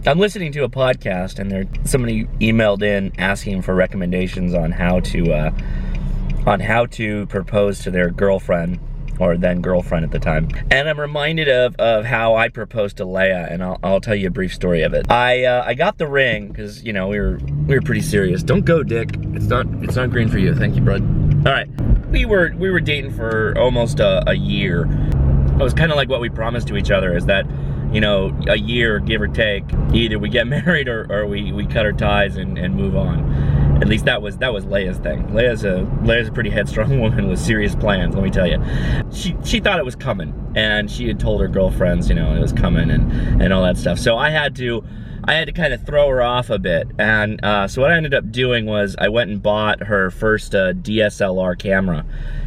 I'm listening to a podcast, and somebody emailed in asking for recommendations on how to propose to their girlfriend, or then girlfriend at the time. And I'm reminded of how I proposed to Leia, and I'll tell you a brief story of it. I got the ring because, you know, we were pretty serious. Don't go, Dick. It's not green for you. Thank you, bud. All right, we were dating for almost a year. It was kind of like what we promised to each other, is that, you know, a year, give or take, either we get married or we cut our ties and move on. At least that was Leia's thing. Leia's a pretty headstrong woman with serious plans, let me tell you. She thought it was coming, and she had told her girlfriends, you know, it was coming and all that stuff. So I had to kind of throw her off a bit. And so what I ended up doing was I went and bought her first DSLR camera.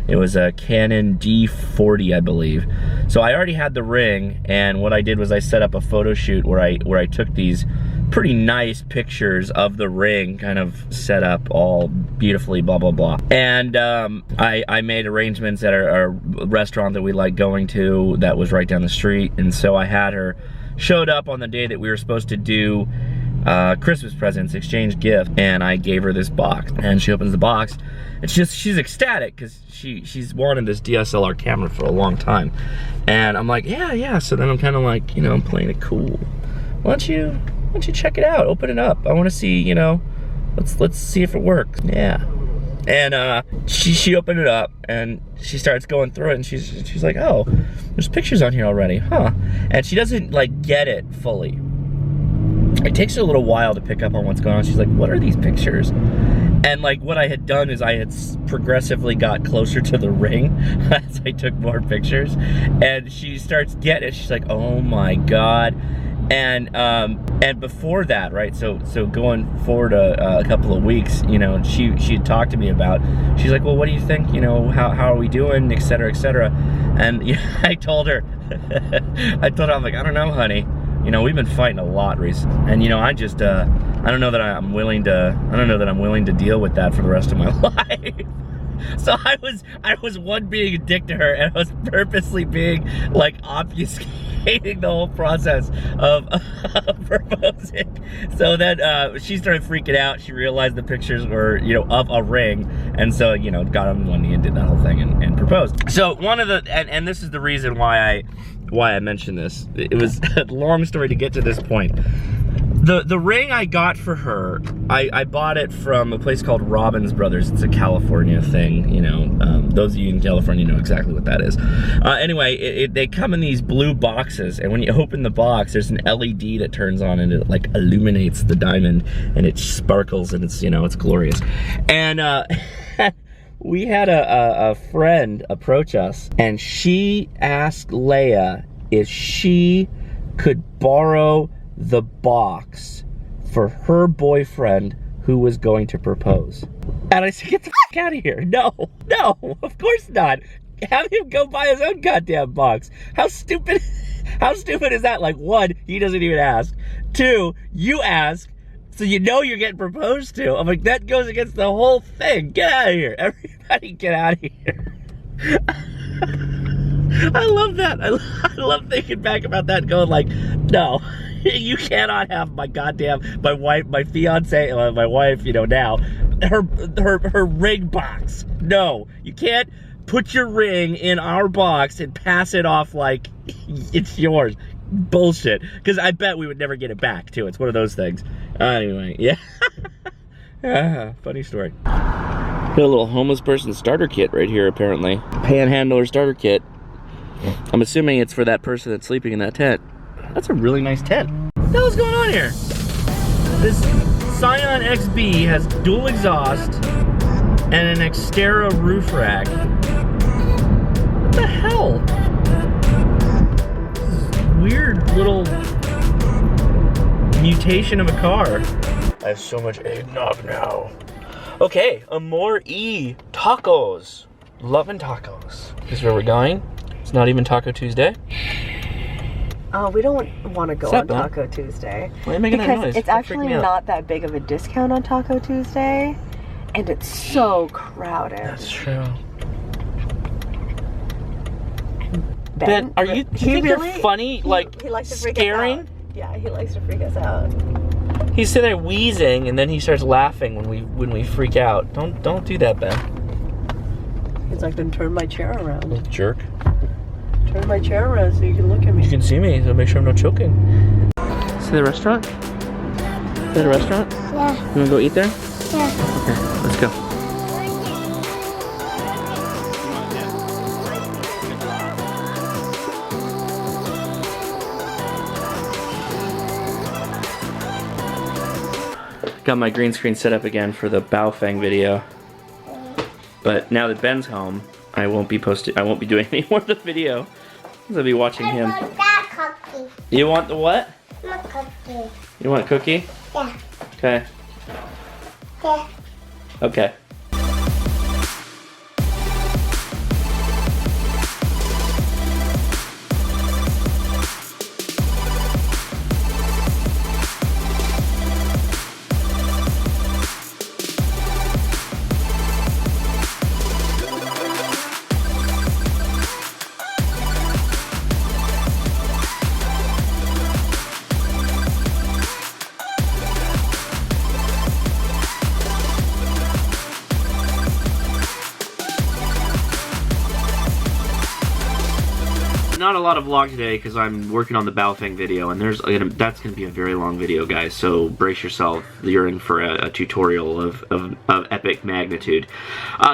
It was a Canon D40, I believe. So I already had the ring, and what I did was I set up a photo shoot where I took these pretty nice pictures of the ring, kind of set up all beautifully, blah, blah, blah. And I made arrangements at a restaurant that we like going to that was right down the street. And so I had her showed up on the day that we were supposed to do Christmas presents, exchange gift, and I gave her this box. And she opens the box, and she's ecstatic because she's wanted this DSLR camera for a long time. And I'm like, yeah. So then I'm kind of like, you know, I'm playing it cool. Why don't you check it out? Open it up. I want to see, you know, let's see if it works. Yeah. And she opened it up, and she starts going through it, and she's like, oh, there's pictures on here already, huh? And she doesn't like get it fully. It takes her a little while to pick up on what's going on. She's like, what are these pictures? And like what I had done is I had progressively got closer to the ring as I took more pictures, and she starts getting it. She's like, oh my God. And before that, right, so going forward a couple of weeks, you know, she had talked to me about, she's like, well, what do you think, you know, how are we doing, et cetera, et cetera. And you know, I told her, I'm like, I don't know, honey, you know, we've been fighting a lot recently, and you know, I don't know that I'm willing to deal with that for the rest of my life. So I was one, being a dick to her, and I was purposely being like obfuscating the whole process of proposing. So then she started freaking out. She realized the pictures were, you know, of a ring, and so, you know, got on one knee and did that whole thing and proposed. So one of the, and this is the reason why I mentioned this. It was a long story to get to this point. The ring I got for her, I bought it from a place called Robbins Brothers. It's a California thing, you know. Those of you in California know exactly what that is. Anyway, they come in these blue boxes, and when you open the box, there's an LED that turns on, and it like illuminates the diamond, and it sparkles, and it's, you know, it's glorious. And we had a friend approach us, and she asked Leia if she could borrow the box for her boyfriend who was going to propose. And I said, get the f out of here. No, of course not. Have him go buy his own goddamn box. How stupid is that? Like, one, he doesn't even ask. Two, you ask, so you know you're getting proposed to. I'm like, that goes against the whole thing. Get out of here. Everybody get out of here. I love that. I love thinking back about that, going like, no. You cannot have my wife, my fiance, my wife, you know, now, her ring box. No, you can't put your ring in our box and pass it off like it's yours. Bullshit. Because I bet we would never get it back, too. It's one of those things. Anyway, yeah. Funny story. Got a little homeless person starter kit right here, apparently. Panhandler starter kit. I'm assuming it's for that person that's sleeping in that tent. That's a really nice tent. What the hell's going on here? This Scion XB has dual exhaust and an Xterra roof rack. What the hell? Weird little mutation of a car. I have so much eggnog now. Okay, Amor E tacos. Loving tacos. This is where we're going. It's not even Taco Tuesday. We don't want to go on Taco Tuesday. Why are you making that noise? Because it's actually not that big of a discount on Taco Tuesday, and it's so crowded. That's true. Ben, are you? Do you think you're funny? Like he likes to freak scaring? out. Yeah, he likes to freak us out. He's sitting there wheezing, and then he starts laughing when we freak out. Don't do that, Ben. He's like, then turn my chair around. Little jerk. Turn my chair around so you can look at me. You can see me, so make sure I'm not choking. See the restaurant? Is that a restaurant? Yeah. You wanna go eat there? Yeah. Okay, let's go. Got my green screen set up again for the Baofeng video. But now that Ben's home, I won't be doing any more of the video. I'll be watching him. I want that cookie. You want the what? My cookie. You want a cookie? Yeah. Okay. Yeah. Okay. Not a lot of vlog today because I'm working on the Baofeng video, and that's gonna be a very long video, guys. So brace yourself. You're in for a tutorial of epic magnitude.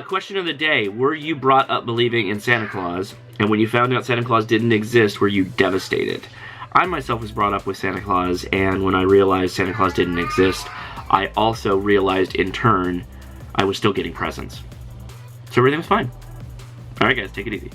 Question of the day: were you brought up believing in Santa Claus, and when you found out Santa Claus didn't exist, were you devastated? I myself was brought up with Santa Claus, and when I realized Santa Claus didn't exist, I also realized in turn I was still getting presents. So everything was fine. All right, guys, take it easy.